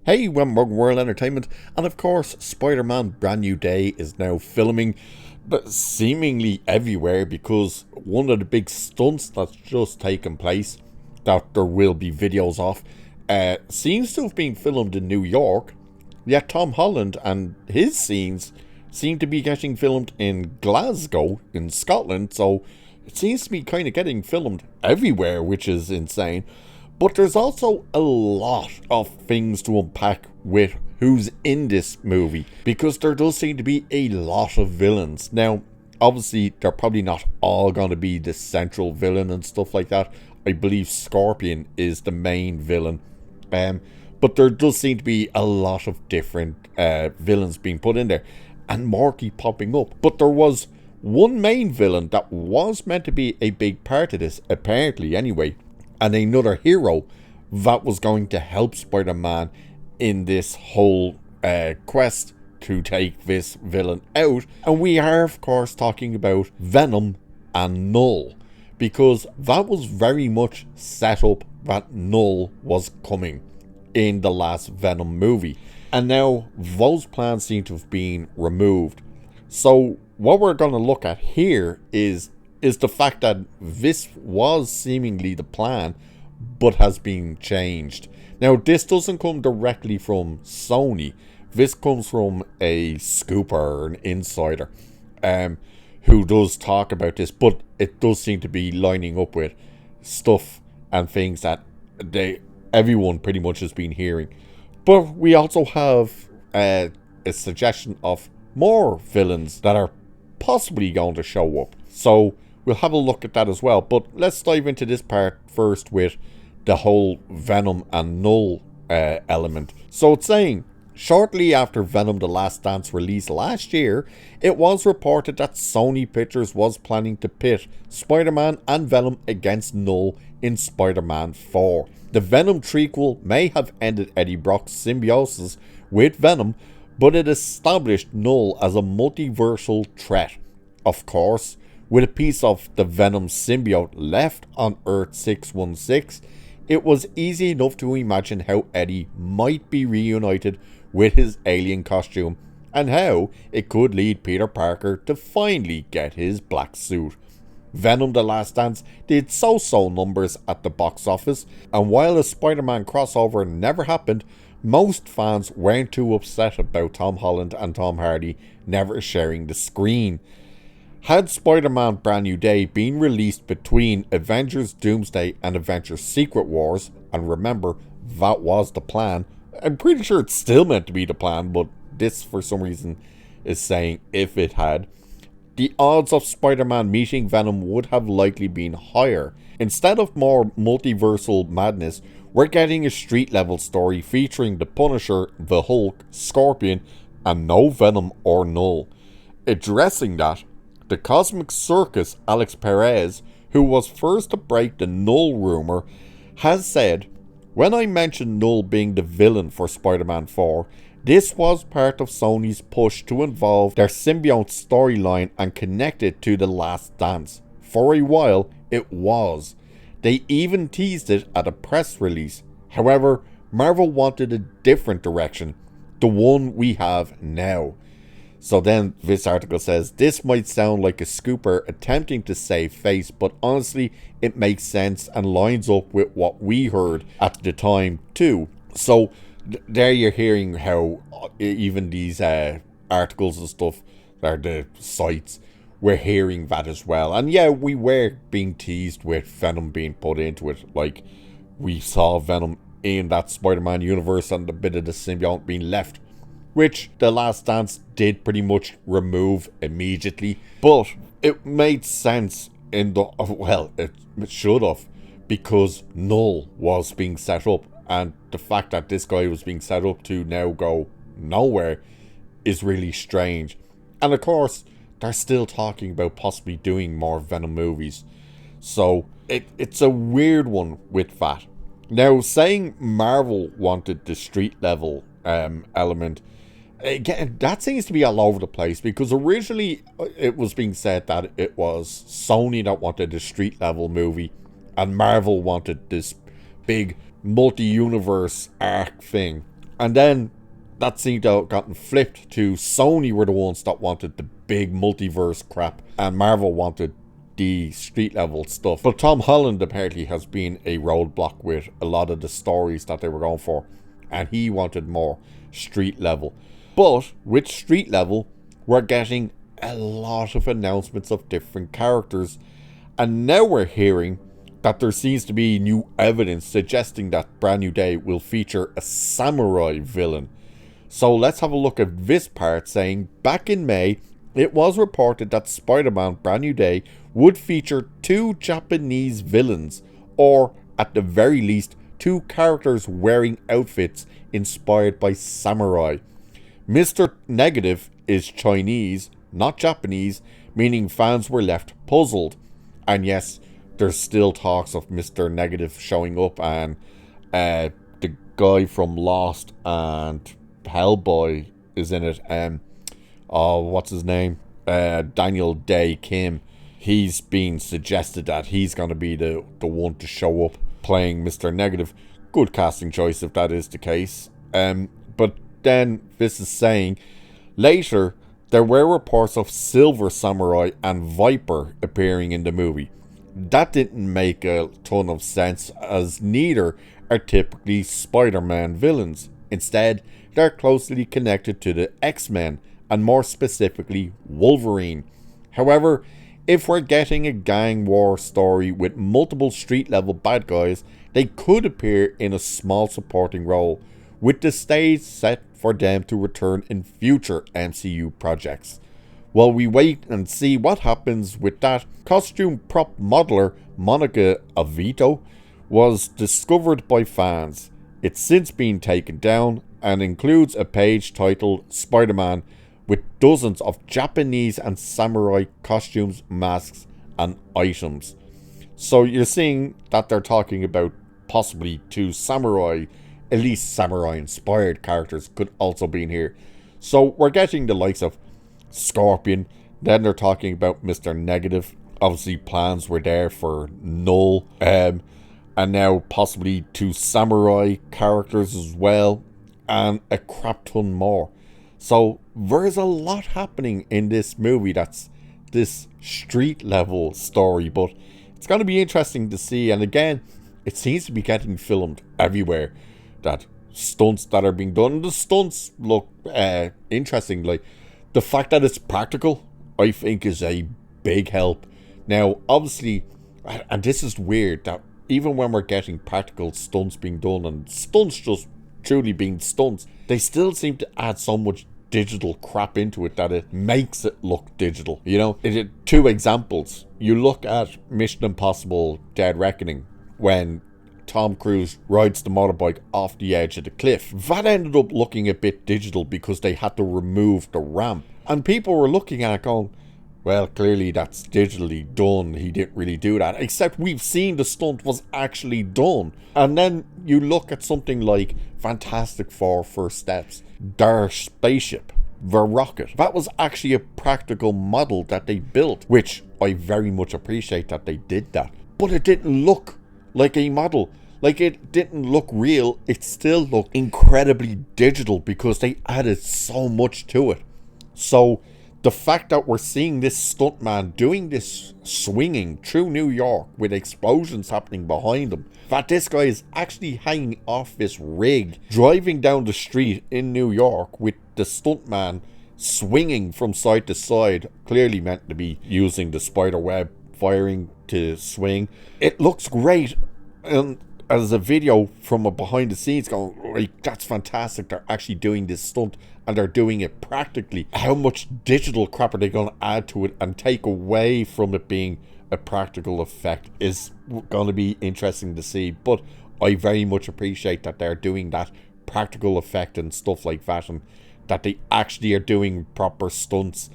Hey, welcome World Entertainment, and of course, Spider-Man Brand New Day is now filming, but seemingly everywhere because one of the big stunts that's just taken place, that there will be videos of, seems to have been filmed in New York, yet Tom Holland and his scenes seem to be getting filmed in Glasgow, in Scotland, so it seems to be kind of getting filmed everywhere, which is insane. But there's also a lot of things to unpack with who's in this movie, because there does seem to be a lot of villains. Now, obviously, they're probably not all going to be the central villain and stuff like that. I believe Scorpion is the main villain. But there does seem to be a lot of different villains being put in there, and more keep popping up. But there was one main villain that was meant to be a big part of this, apparently anyway, and another hero that was going to help Spider-Man in this whole quest to take this villain out. And we are, of course, talking about Venom and Knull, because that was very much set up that Knull was coming in the last Venom movie. And now those plans seem to have been removed. So what we're going to look at here is the fact that this was seemingly the plan, but has been changed. Now, this doesn't come directly from Sony. This comes from a scooper or an insider who does talk about this, but it does seem to be lining up with stuff and things that everyone pretty much has been hearing. But we also have a suggestion of more villains that are possibly going to show up. So we'll have a look at that as well. But let's dive into this part first with the whole Venom and Knull element. So it's saying, shortly after Venom The Last Dance released last year, it was reported that Sony Pictures was planning to pit Spider-Man and Venom against Knull in Spider-Man 4. The Venom trequel may have ended Eddie Brock's symbiosis with Venom, but it established Knull as a multiversal threat. Of course, with a piece of the Venom symbiote left on Earth 616, it was easy enough to imagine how Eddie might be reunited with his alien costume, and how it could lead Peter Parker to finally get his black suit. Venom The Last Dance did so-so numbers at the box office, and while a Spider-Man crossover never happened, most fans weren't too upset about Tom Holland and Tom Hardy never sharing the screen. Had Spider-Man Brand New Day been released between Avengers Doomsday and Avengers Secret Wars, and remember, that was the plan, I'm pretty sure it's still meant to be the plan, but this for some reason is saying if it had, the odds of Spider-Man meeting Venom would have likely been higher. Instead of more multiversal madness, we're getting a street-level story featuring the Punisher, the Hulk, Scorpion, and no Venom or Knull. Addressing that, the Cosmic Serkis Alex Perez, who was first to break the Knull rumor, has said, "When I mentioned Knull being the villain for Spider-Man 4, this was part of Sony's push to involve their symbiote storyline and connect it to The Last Dance. For a while, it was. They even teased it at a press release. However, Marvel wanted a different direction, the one we have now." So then this article says, this might sound like a scooper attempting to save face, but honestly it makes sense and lines up with what we heard at the time too. So there you're hearing how even these articles and stuff, or the sites, we're hearing that as well. And yeah, we were being teased with Venom being put into it. Like, we saw Venom in that Spider-Man universe and a bit of the symbiote being left, which The Last Dance did pretty much remove immediately. But it made sense in the, well, it should have, because Knull was being set up, and the fact that this guy was being set up to now go nowhere is really strange. And of course, they're still talking about possibly doing more Venom movies. So it's a weird one with that. Now, saying Marvel wanted the street level element, again, that seems to be all over the place, because originally it was being said that it was Sony that wanted the street level movie and Marvel wanted this big multi-universe arc thing. And then that seemed to have gotten flipped to Sony were the ones that wanted the big multiverse crap, and Marvel wanted the street level stuff. But Tom Holland apparently has been a roadblock with a lot of the stories that they were going for, and he wanted more street level. But with street level, we're getting a lot of announcements of different characters, and now we're hearing that there seems to be new evidence suggesting that Brand New Day will feature a samurai villain. So let's have a look at this part, saying back in May, it was reported that Spider-Man Brand New Day would feature 2 Japanese villains, or at the very least 2 characters wearing outfits inspired by samurai. Mr. Negative is Chinese, not Japanese, meaning fans were left puzzled. And yes, there's still talks of Mr. Negative showing up, and the guy from Lost and Hellboy is in it. What's his name? Daniel Day Kim. He's been suggested that he's going to be the one to show up playing Mr. Negative. Good casting choice if that is the case. But then this is saying later there were reports of Silver Samurai and Viper appearing in the movie. That didn't make a ton of sense, as neither are typically Spider-Man villains. Instead, they're closely connected to the X-Men, and more specifically Wolverine. However, if we're getting a gang war story with multiple street level bad guys, they could appear in a small supporting role, with the stage set for them to return in future MCU projects. While we wait and see what happens with that, costume prop modeler Monica Avito was discovered by fans. It's since been taken down and includes a page titled Spider-Man with dozens of Japanese and samurai costumes, masks and items. So you're seeing that they're talking about possibly 2 samurai, at least samurai inspired characters could also be in here. So we're getting the likes of Scorpion. Then they're talking about Mr. Negative. Obviously plans were there for Knull, and now possibly 2 samurai characters as well, and a crap ton more. So there's a lot happening in this movie that's this street level story, but it's going to be interesting to see. And again, it seems to be getting filmed everywhere, that stunts that are being done. The stunts look interesting. Like, the fact that it's practical, I think, is a big help. Now, obviously, and this is weird, that even when we're getting practical stunts being done, and stunts just truly being stunts, they still seem to add so much digital crap into it that it makes it look digital. You know, 2 examples. You look at Mission Impossible Dead Reckoning, when Tom Cruise rides the motorbike off the edge of the cliff. That ended up looking a bit digital because they had to remove the ramp. And people were looking at it going, well, clearly that's digitally done. He didn't really do that. Except we've seen the stunt was actually done. And then you look at something like Fantastic Four First Steps, their spaceship, the rocket. That was actually a practical model that they built, which I very much appreciate that they did that. But it didn't look like a model. Like, it didn't look real. It still looked incredibly digital because they added so much to it. So the fact that we're seeing this stuntman doing this swinging through New York with explosions happening behind him, that this guy is actually hanging off this rig, driving down the street in New York with the stuntman swinging from side to side, clearly meant to be using the spider web firing to swing. It looks great, and as a video from a behind the scenes going, right, that's fantastic, they're actually doing this stunt and they're doing it practically. How much digital crap are they going to add to it and take away from it being a practical effect is going to be interesting to see. But I very much appreciate that they're doing that practical effect and stuff like that, and that they actually are doing proper stunts.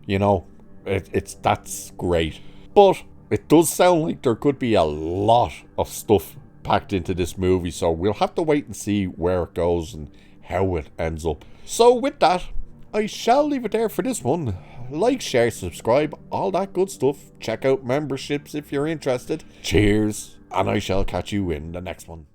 You know, that's great. But it does sound like there could be a lot of stuff packed into this movie, so we'll have to wait and see where it goes and how it ends up. So with that, I shall leave it there for this one. Like, share, subscribe, all that good stuff. Check out memberships if you're interested. Cheers, and I shall catch you in the next one.